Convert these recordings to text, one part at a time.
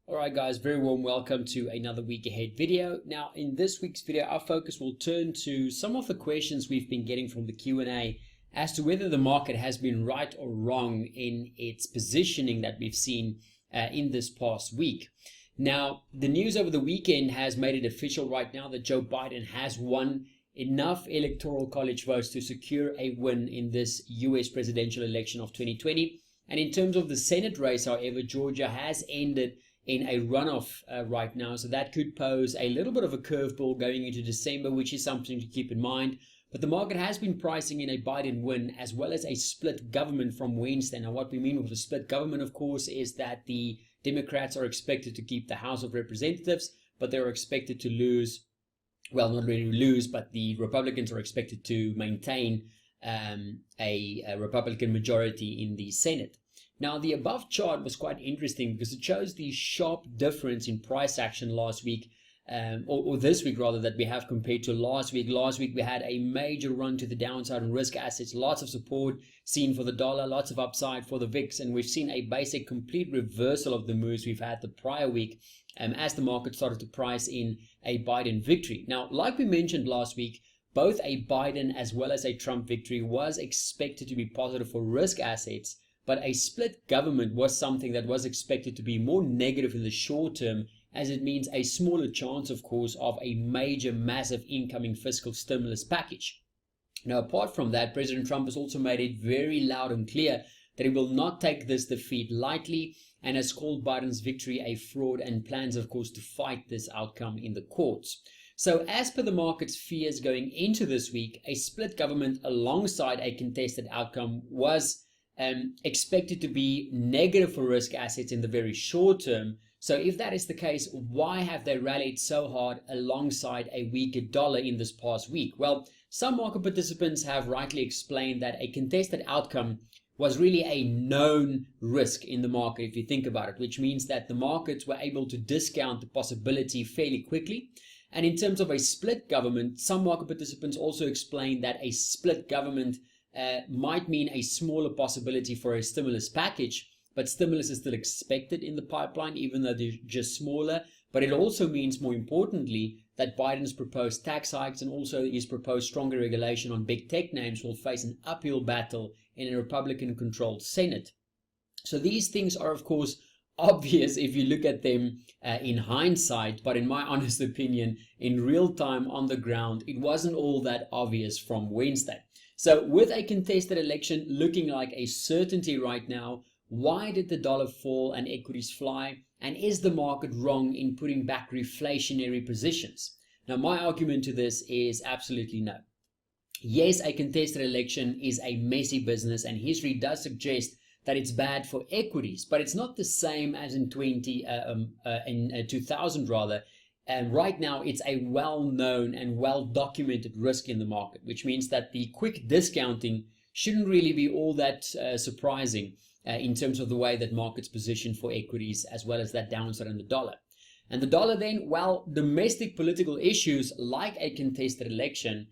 Alright guys, very warm welcome to another week ahead video. Now in this week's video our focus will turn to some of the questions we've been getting from the Q&A as to whether the market has been right or wrong in its positioning that we've seen in this past week. Now the news over the weekend has made it official right now that Joe Biden has won enough electoral college votes to secure a win in this US presidential election of 2020. And in terms of the Senate race, however, Georgia has ended in a runoff right now, so that could pose a little bit of a curveball going into December, which is something to keep in mind. But the market has been pricing in a Biden win as well as a split government from Wednesday. Now what we mean with a split government, of course, is that the Democrats are expected to keep the House of Representatives, but they're expected to lose, well, not really lose, but the Republicans are expected to maintain a Republican majority in the Senate. Now the above chart was quite interesting because it shows the sharp difference in price action last week, or this week rather, that we have compared to last week. Last week we had a major run to the downside in risk assets, lots of support seen for the dollar, lots of upside for the VIX, and we've seen a basic complete reversal of the moves we've had the prior week as the market started to price in a Biden victory. Now, like we mentioned last week, both a Biden as well as a Trump victory was expected to be positive for risk assets, but a split government was something that was expected to be more negative in the short term, as it means a smaller chance, of course, of a major, massive incoming fiscal stimulus package. Now, apart from that, President Trump has also made it very loud and clear that he will not take this defeat lightly and has called Biden's victory a fraud and plans, of course, to fight this outcome in the courts. So as per the market's fears going into this week, a split government alongside a contested outcome was expected to be negative for risk assets in the very short term. So if that is the case, why have they rallied so hard alongside a weaker dollar in this past week? Well, some market participants have rightly explained that a contested outcome was really a known risk in the market, if you think about it, which means that the markets were able to discount the possibility fairly quickly. And in terms of a split government, some market participants also explained that a split government might mean a smaller possibility for a stimulus package, but stimulus is still expected in the pipeline, even though they're just smaller. But it also means, more importantly, that Biden's proposed tax hikes and also his proposed stronger regulation on big tech names will face an uphill battle in a Republican-controlled Senate. So these things are, of course, obvious if you look at them in hindsight, but in my honest opinion, in real time on the ground, it wasn't all that obvious from Wednesday. So with a contested election looking like a certainty right now, why did the dollar fall and equities fly? And is the market wrong in putting back reflationary positions? Now, my argument to this is absolutely no. Yes, a contested election is a messy business, and history does suggest that it's bad for equities, but it's not the same as in 2000 rather. And right now, it's a well-known and well-documented risk in the market, which means that the quick discounting shouldn't really be all that surprising in terms of the way that markets position for equities, as well as that downside in the dollar. And the dollar then, well, domestic political issues like a contested election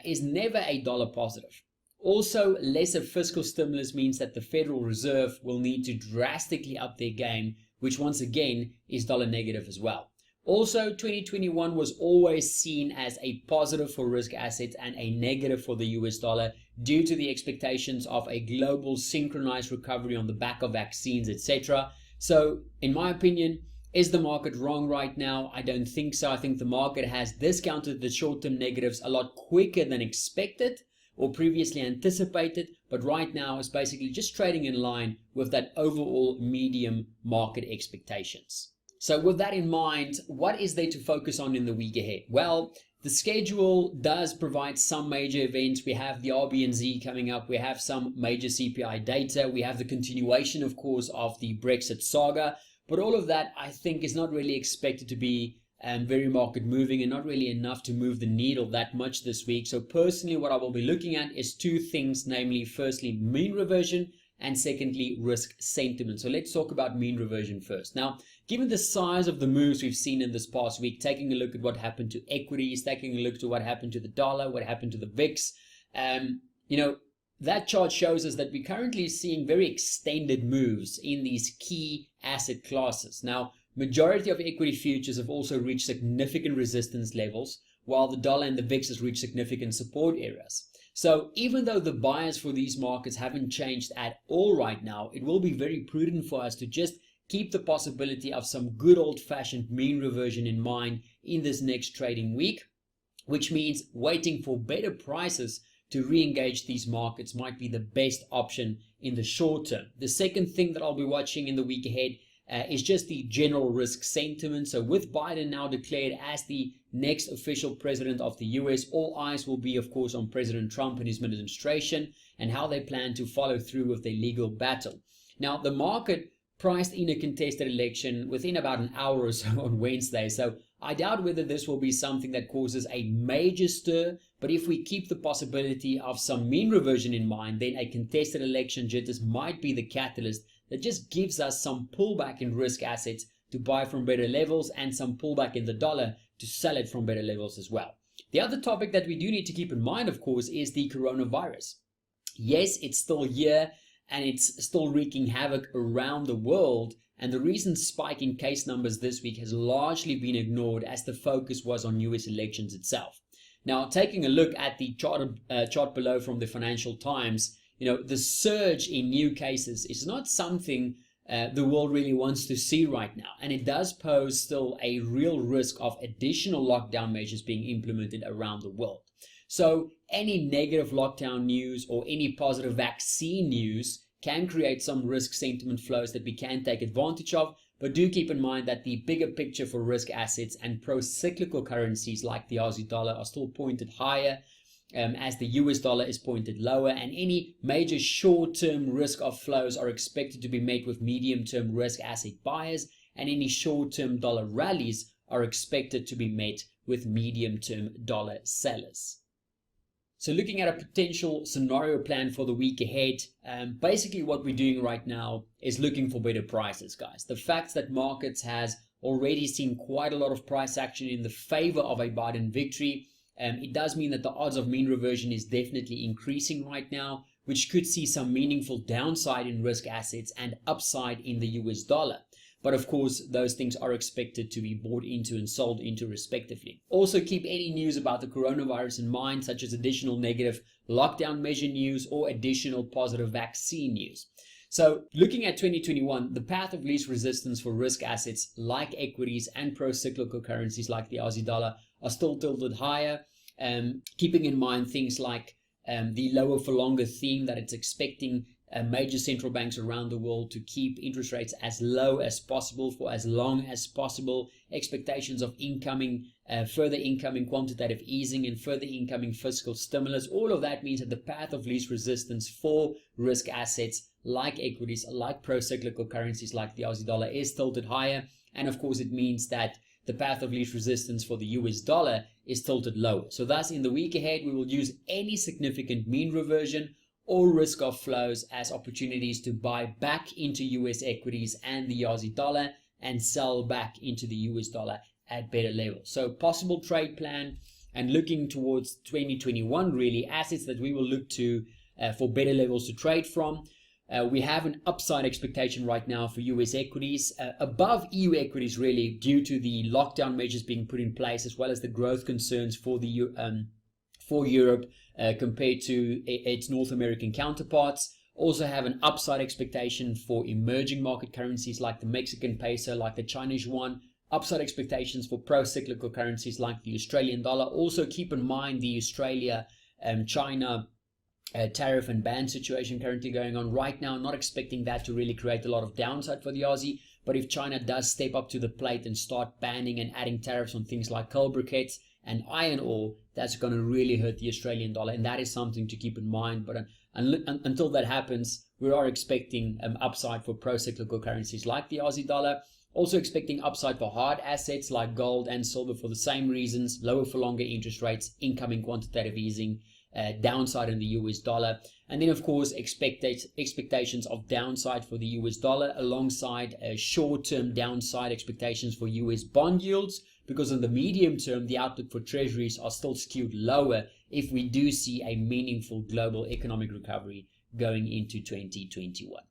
is never a dollar positive. Also, lesser fiscal stimulus means that the Federal Reserve will need to drastically up their game, which once again is dollar negative as well. Also, 2021 was always seen as a positive for risk assets and a negative for the US dollar due to the expectations of a global synchronized recovery on the back of vaccines, etc. So, in my opinion, is the market wrong right now? I don't think so. I think the market has discounted the short-term negatives a lot quicker than expected or previously anticipated, but right now is basically just trading in line with that overall medium market expectations. So with that in mind, what is there to focus on in the week ahead? Well, the schedule does provide some major events. We have the RBNZ coming up. We have some major CPI data. We have the continuation, of course, of the Brexit saga. But all of that, I think, is not really expected to be very market moving and not really enough to move the needle that much this week. So personally, what I will be looking at is two things, namely, firstly, mean reversion, and secondly, risk sentiment. So let's talk about mean reversion first. Now, given the size of the moves we've seen in this past week, taking a look at what happened to equities, taking a look to what happened to the dollar, what happened to the VIX, that chart shows us that we're currently seeing very extended moves in these key asset classes. Now, Majority of equity futures have also reached significant resistance levels, while the dollar and the VIX has reached significant support areas. So even though the bias for these markets haven't changed at all right now, it will be very prudent for us to just keep the possibility of some good old-fashioned mean reversion in mind in this next trading week, which means waiting for better prices to re-engage these markets might be the best option in the short term. The second thing that I'll be watching in the week ahead is just the general risk sentiment. So with Biden now declared as the next official president of the US, all eyes will be, of course, on President Trump and his administration and how they plan to follow through with their legal battle. Now, the market priced in a contested election within about an hour or so on Wednesday. So I doubt whether this will be something that causes a major stir, but if we keep the possibility of some mean reversion in mind, then a contested election jitters might be the catalyst that just gives us some pullback in risk assets to buy from better levels and some pullback in the dollar to sell it from better levels as well. The other topic that we do need to keep in mind, of course, is the coronavirus. Yes, it's still here and it's still wreaking havoc around the world. And the recent spike in case numbers this week has largely been ignored as the focus was on US elections itself. Now, taking a look at the chart below from the Financial Times, the surge in new cases is not something the world really wants to see right now. And it does pose still a real risk of additional lockdown measures being implemented around the world. So any negative lockdown news or any positive vaccine news can create some risk sentiment flows that we can take advantage of. But do keep in mind that the bigger picture for risk assets and pro-cyclical currencies like the Aussie dollar are still pointed higher, as the US dollar is pointed lower, and any major short-term risk of flows are expected to be met with medium-term risk asset buyers, and any short-term dollar rallies are expected to be met with medium-term dollar sellers. So looking at a potential scenario plan for the week ahead, basically what we're doing right now is looking for better prices, guys. The fact that markets has already seen quite a lot of price action in the favor of a Biden victory, it does mean that the odds of mean reversion is definitely increasing right now, which could see some meaningful downside in risk assets and upside in the US dollar. But of course, those things are expected to be bought into and sold into respectively. Also, keep any news about the coronavirus in mind, such as additional negative lockdown measure news or additional positive vaccine news. So looking at 2021, the path of least resistance for risk assets like equities and pro-cyclical currencies like the Aussie dollar are still tilted higher, keeping in mind things like the lower for longer theme that it's expecting major central banks around the world to keep interest rates as low as possible for as long as possible, expectations of further incoming quantitative easing and further incoming fiscal stimulus. All of that means that the path of least resistance for risk assets like equities, like pro-cyclical currencies like the Aussie dollar is tilted higher. And of course, it means that the path of least resistance for the US dollar is tilted lower. So thus, in the week ahead, we will use any significant mean reversion or risk of flows as opportunities to buy back into US equities and the Aussie dollar and sell back into the US dollar at better levels. So possible trade plan and looking towards 2021, really assets that we will look to for better levels to trade from. We have an upside expectation right now for US equities, above EU equities really, due to the lockdown measures being put in place, as well as the growth concerns for Europe compared to its North American counterparts. Also have an upside expectation for emerging market currencies like the Mexican peso, like the Chinese yuan. Upside expectations for pro-cyclical currencies like the Australian dollar. Also keep in mind the Australia-China tariff and ban situation currently going on right now. Not expecting that to really create a lot of downside for the Aussie, but if China does step up to the plate and start banning and adding tariffs on things like coal briquettes and iron ore, that's going to really hurt the Australian dollar, and that is something to keep in mind. But until that happens, we are expecting upside for pro-cyclical currencies like the Aussie dollar. Also expecting upside for hard assets like gold and silver for the same reasons: lower for longer interest rates, incoming quantitative easing, downside in the US dollar, and then of course expectations of downside for the US dollar alongside short-term downside expectations for US bond yields, because in the medium term the outlook for treasuries are still skewed lower if we do see a meaningful global economic recovery going into 2021.